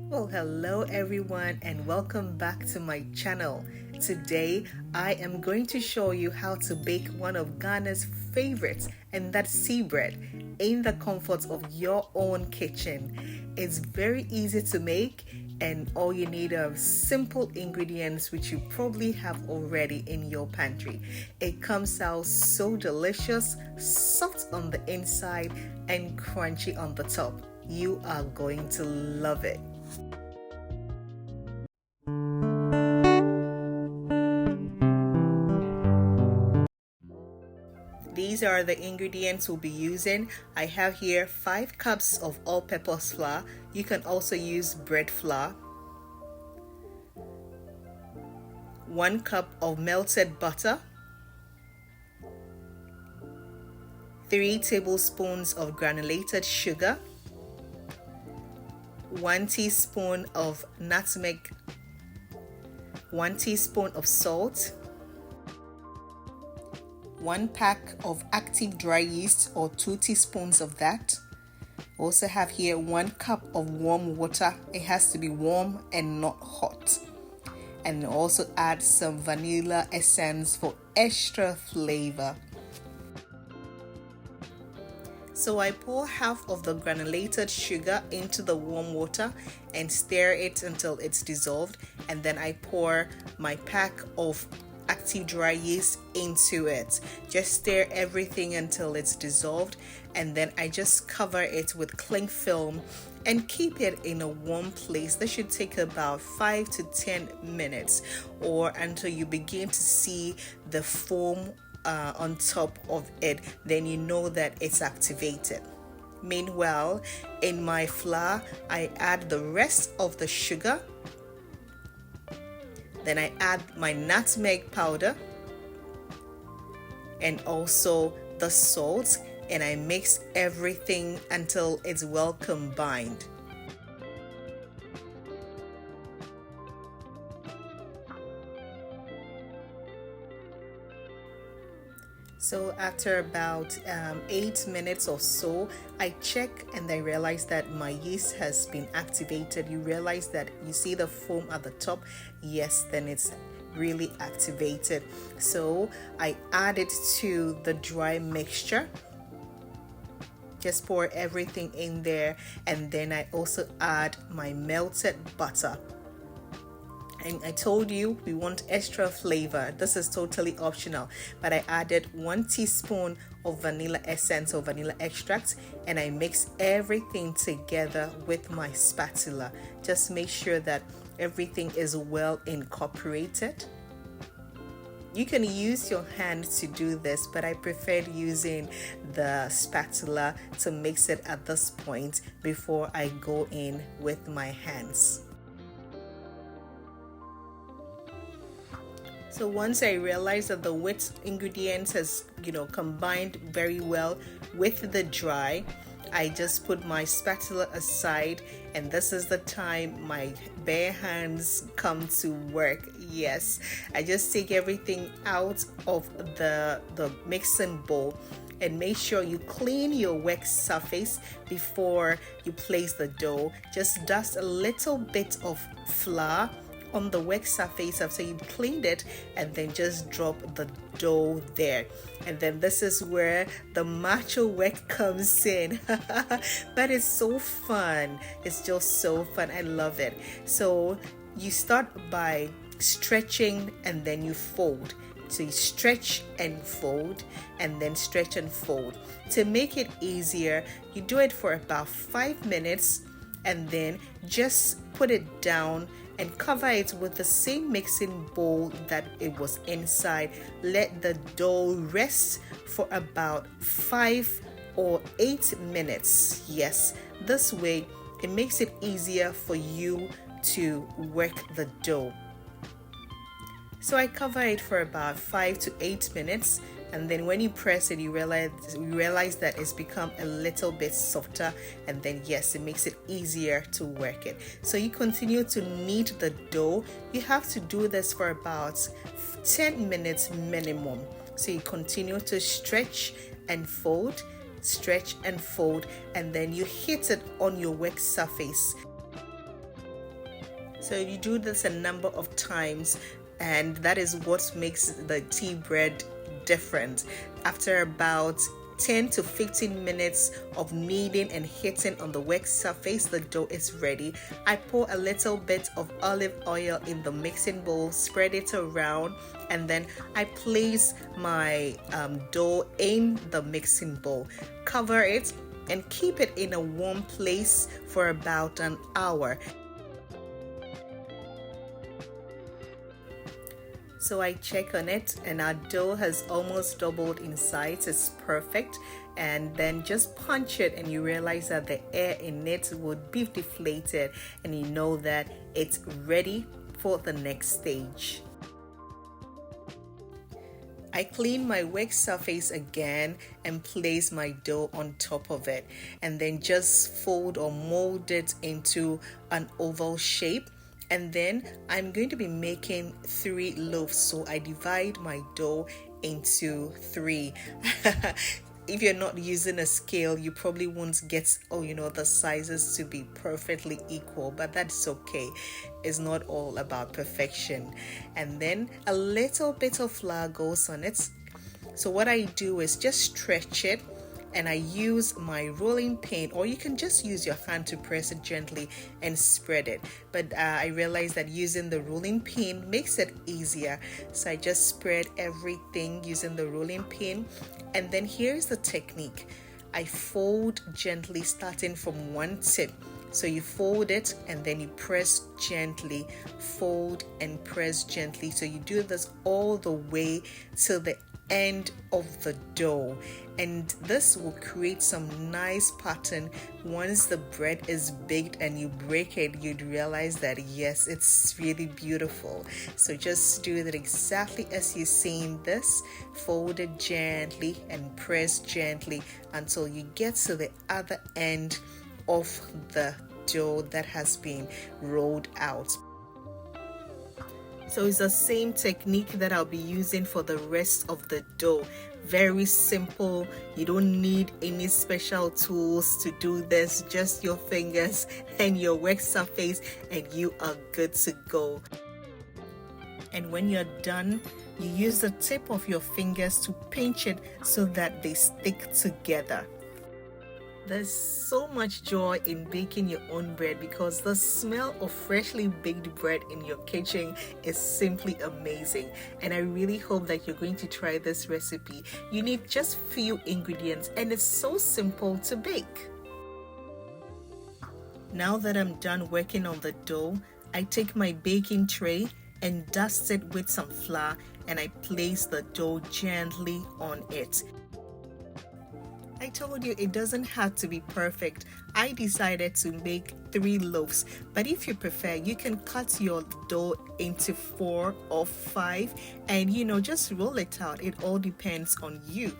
Well, hello everyone and welcome back to my channel. Today I am going to show you how to bake one of Ghana's favorites, and that's sea bread, in the comfort of your own kitchen. It's very easy to make and all you need are simple ingredients which you probably have already in your pantry. It comes out so delicious, soft on the inside and crunchy on the top. You are going to love it. These are the ingredients we'll be using. I have here 5 cups of all-purpose flour. You can also use bread flour. 1 cup of melted butter. 3 tablespoons of granulated sugar. 1 teaspoon of nutmeg. 1 teaspoon of salt. 1 pack of active dry yeast or 2 teaspoons of that. Also have here 1 cup of warm water. It has to be warm and not hot. And also add some vanilla essence for extra flavor. So I pour half of the granulated sugar into the warm water and stir it until it's dissolved, and then I pour my pack of active dry yeast into it. Just stir everything until it's dissolved, and then I just cover it with cling film and keep it in a warm place. This should take about 5 to 10 minutes or until you begin to see the foam on top of it. Then you know that it's activated. Meanwhile, in my flour, I add the rest of the sugar. Then I add my nutmeg powder and also the salt, and I mix everything until it's well combined. So after about 8 minutes or so, I check and I realize that my yeast has been activated. You realize that you see the foam at the top. Yes, then it's really activated. So I add it to the dry mixture. Just pour everything in there, and then I also add my melted butter. And I told you we want extra flavor. This is totally optional, but I added 1 teaspoon of vanilla essence or vanilla extract, and I mix everything together with my spatula. Just make sure that everything is well incorporated. You can use your hand to do this, but I preferred using the spatula to mix it at this point before I go in with my hands. So once I realized that the wet ingredients has combined very well with the dry, I just put my spatula aside, and this is the time my bare hands come to work. Yes, I just take everything out of the mixing bowl, and make sure you clean your wet surface before you place the dough. Just dust a little bit of flour on the wet surface after you cleaned it, and then just drop the dough there. And then this is where the macho work comes in. But it's so fun. It's just so fun. I love it. So you start by stretching and then you fold. So you stretch and fold, and then stretch and fold. To make it easier, you do it for about 5 minutes, and then just put it down and cover it with the same mixing bowl that it was inside. Let the dough rest for about 5 or 8 minutes. Yes, this way it makes it easier for you to work the dough. So I cover it for about 5 to 8 minutes, and then when you press it, you realize that it's become a little bit softer, and then yes, it makes it easier to work it. So you continue to knead the dough. You have to do this for about 10 minutes minimum. So you continue to stretch and fold, and then you hit it on your work surface. So you do this a number of times, and that is what makes the tea bread different. After about 10 to 15 minutes of kneading and hitting on the work surface, the dough is ready. I pour a little bit of olive oil in the mixing bowl, spread it around, and then I place my dough in the mixing bowl, cover it, and keep it in a warm place for about an hour. So I check on it, and our dough has almost doubled in size. It's perfect. And then just punch it, and you realize that the air in it would be deflated, and you know that it's ready for the next stage. I clean my work surface again and place my dough on top of it, and then just fold or mold it into an oval shape. And then I'm going to be making 3 loaves, so I divide my dough into 3. If you're not using a scale, you probably won't get the sizes to be perfectly equal, but that's okay. It's not all about perfection. And then a little bit of flour goes on it. So what I do is just stretch it, and I use my rolling pin, or you can just use your hand to press it gently and spread it. But I realized that using the rolling pin makes it easier. So I just spread everything using the rolling pin. And then here's the technique. I fold gently, starting from one tip. So you fold it and then you press gently, fold and press gently. So you do this all the way till the end of the dough, and this will create some nice pattern. Once the bread is baked and you break it, you'd realize that yes, it's really beautiful. So just do that exactly as you see in this. Fold it gently and press gently until you get to the other end of the dough that has been rolled out. So it's the same technique that I'll be using for the rest of the dough. Very simple. You don't need any special tools to do this. Just your fingers and your work surface, and you are good to go. And when you're done, you use the tip of your fingers to pinch it so that they stick together. There's so much joy in baking your own bread, because the smell of freshly baked bread in your kitchen is simply amazing. And I really hope that you're going to try this recipe. You need just few ingredients, and it's so simple to bake. Now that I'm done working on the dough, I take my baking tray and dust it with some flour, and I place the dough gently on it. I told you it doesn't have to be perfect. I decided to make 3 loaves, but if you prefer, you can cut your dough into 4 or 5 and just roll it out. It all depends on you.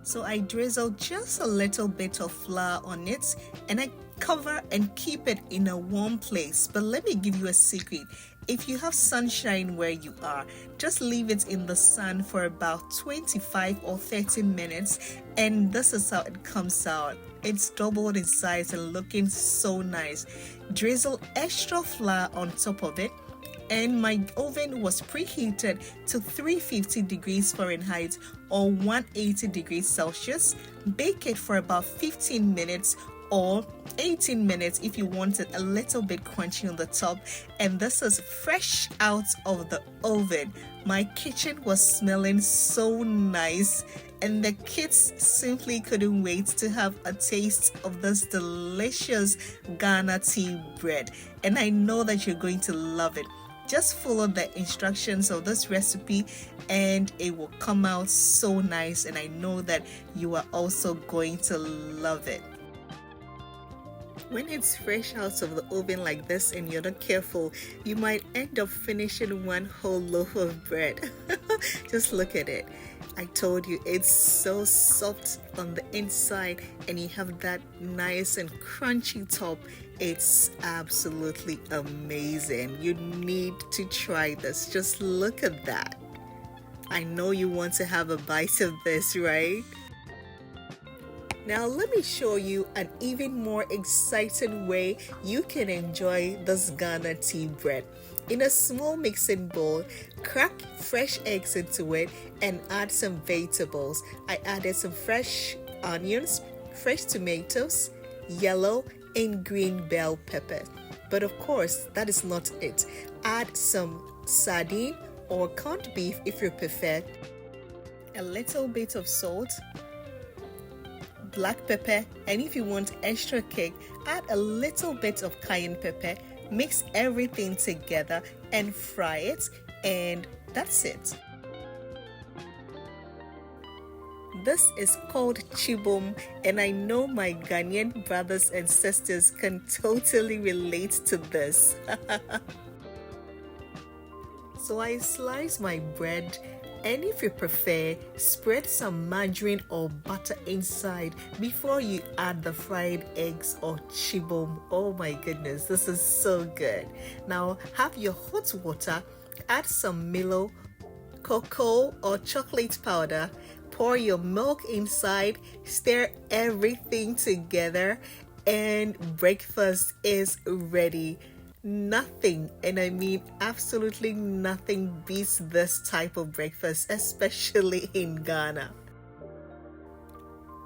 So I drizzle just a little bit of flour on it, and I cover and keep it in a warm place. But let me give you a secret. If you have sunshine where you are, just leave it in the sun for about 25 or 30 minutes, and this is how it comes out. It's doubled in size and looking so nice. Drizzle extra flour on top of it, and my oven was preheated to 350 degrees Fahrenheit or 180 degrees Celsius. Bake it for about 15 minutes or 18 minutes if you want it a little bit crunchy on the top. And this is fresh out of the oven. My kitchen was smelling so nice, and the kids simply couldn't wait to have a taste of this delicious Ghana tea bread. And I know that you're going to love it. Just follow the instructions of this recipe and it will come out so nice, and I know that you are also going to love it. When it's fresh out of the oven like this and you're not careful, you might end up finishing one whole loaf of bread. Just look at it. I told you it's so soft on the inside and you have that nice and crunchy top. It's absolutely amazing. You need to try this. Just look at that. I know you want to have a bite of this, right? Now let me show you an even more exciting way you can enjoy this Ghana tea bread. In a small mixing bowl, crack fresh eggs into it and add some vegetables. I added some fresh onions, fresh tomatoes, yellow and green bell pepper. But of course, that is not it. Add some sardine or corned beef if you prefer, a little bit of salt, black pepper, and if you want extra kick, add a little bit of cayenne pepper. Mix everything together and fry it, and that's it. This is called chibom, and I know my Ghanaian brothers and sisters can totally relate to this. So I slice my bread, and if you prefer, spread some margarine or butter inside before you add the fried eggs or chibom. Oh my goodness, this is so good. Now have your hot water, add some Milo, cocoa or chocolate powder, pour your milk inside, stir everything together, and breakfast is ready. Nothing, and I mean absolutely nothing, beats this type of breakfast, especially in Ghana.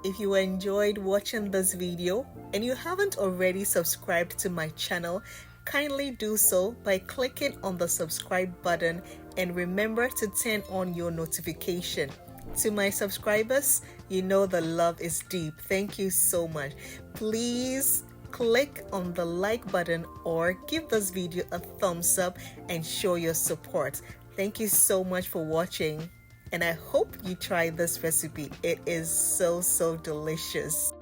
If you enjoyed watching this video and you haven't already subscribed to my channel, kindly do so by clicking on the subscribe button, and remember to turn on your notification. To my subscribers, you know the love is deep. Thank you so much. Please click on the like button or give this video a thumbs up and show your support. Thank you so much for watching, and I hope you try this recipe. It is so delicious.